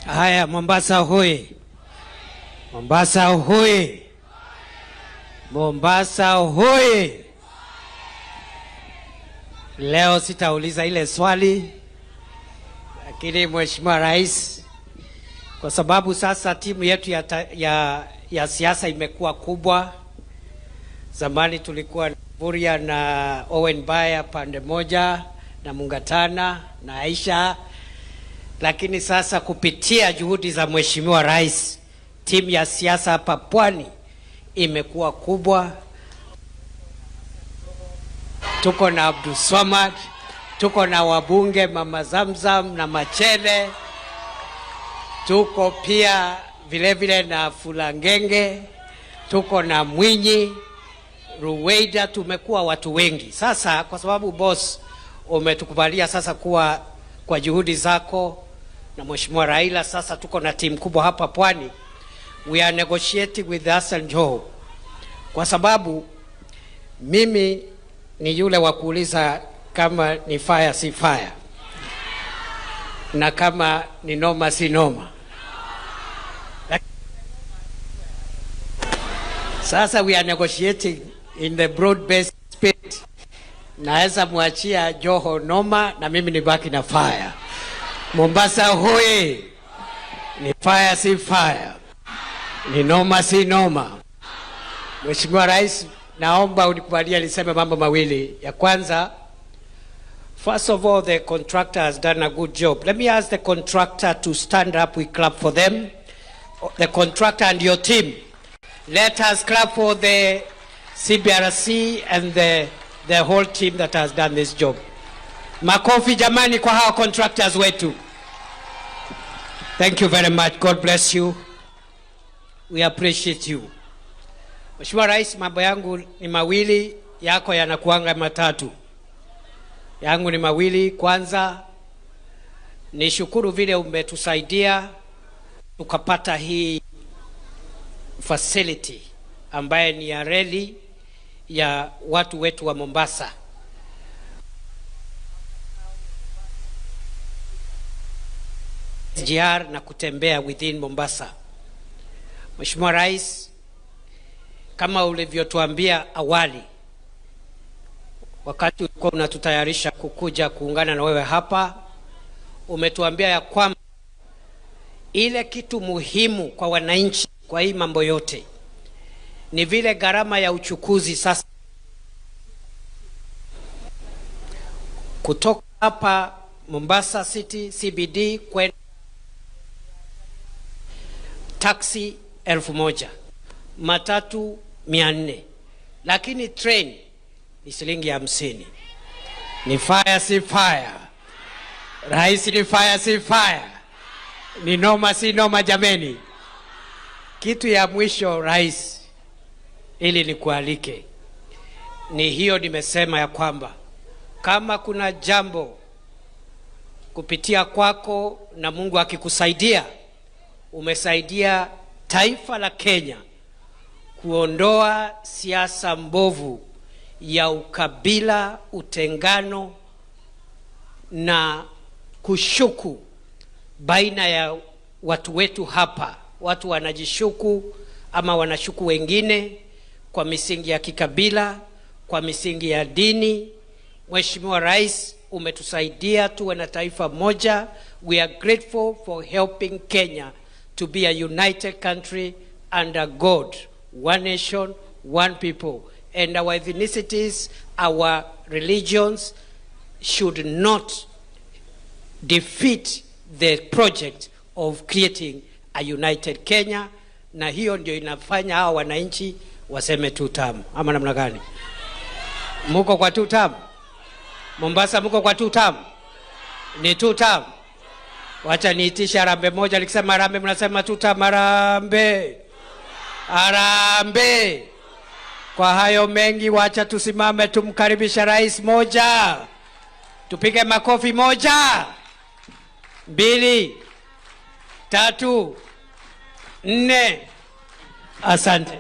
Haya, Mombasa hoye! Mombasa hoye! Mombasa hoye! Leo sitauliza ile swali, lakini Mheshimiwa Rais, kwa sababu sasa timu yetu ya siasa imekuwa kubwa. Zamani tulikuwa Buria na Owen Baya pande moja na Mungatana na Aisha, lakini sasa kupitia juhudi za Mheshimiwa Rais, timu ya siasa hapa Pwani imekuwa kubwa. Tuko na Abdul Swamad, tuko na wabunge Mama Zamzam na Machele, tuko pia vile na Fulangenge, tuko na Mwinyi, Ruweida. Tumekuwa watu wengi. Sasa kwa sababu boss umetukubalia sasa kuwa kwa juhudi zako na Mheshimiwa Raila, sasa tuko na timu kubwa hapa Pwani. We are negotiating with Hassan Joho, kwa sababu mimi ni yule wa kuuliza kama ni fire si fire na kama ni noma si noma. Sasa we are negotiating in the broad-based spirit. Naweza muachia Joho noma na mimi nibaki na fire. Mombasa hoye! Ni fire si fire, ni noma si noma. Mheshimiwa Rais, naomba unikubalia niseme mambo mawili. Ya kwanza, first of all, the contractor has done a good job. Let me ask the contractor to stand up. We clap for them. The contractor and your team. Let us clap for the CBRC and the whole team that has done this job. Makofi jamani kwa hawa contractors wetu. Thank you very much. God bless you. We appreciate you. Mheshimiwa Rais, mambo yangu ni mawili, yako yanakuanga matatu. Yangu ni mawili. Kwanza, ni shukuru vile umetusaidia tukapata hii facility ambaye ni ya reli ya watu wetu wa Mombasa. SGR na kutembea within Mombasa. Mheshimiwa Rais, kama ulivyotuambia awali, wakati ulikuwa unatutayarisha kukuja kuungana na wewe hapa, umetuambia ya kwamba ile kitu muhimu kwa wananchi kwa hii mambo yote ni vile gharama ya uchukuzi sasa kutoka hapa Mombasa City CBD kwenda taxi 1000, matatu 400, lakini train ni shilingi 50. Ni fire si fire. Rais, ni fire si fire, ni noma si noma jameni. Kitu ya mwisho Rais, ili nikualike, ni hiyo nimesema ya kwamba kama kuna jambo kupitia kwako na Mungu akikusaidia, umesaidia taifa la Kenya kuondoa siasa mbovu ya ukabila, utengano na kushuku baina ya watu wetu hapa. Watu wanajishuku ama wanashuku wengine kwa misingi ya kikabila, kwa misingi ya dini. Mheshimiwa Rais, umetusaidia tuwe na taifa moja. We are grateful for helping Kenya to be a united country under God, one nation, one people. And our ethnicities, our religions should not defeat the project of creating a united Kenya. Na hiyo ndio inafanya hawa wananchi waseme TUTAM. Ama namna gani? Muko kwa TUTAM? Mombasa muko kwa TUTAM? Ni TUTAM. Wacha niitisha harambee moja. Nikisema harambee mnasema TUTAM. Harambee, harambee. Kwa hayo mengi, wacha tusimame tumkaribisha rais. Moja, tupige makofi. 1, 2, 3, 4. Asante.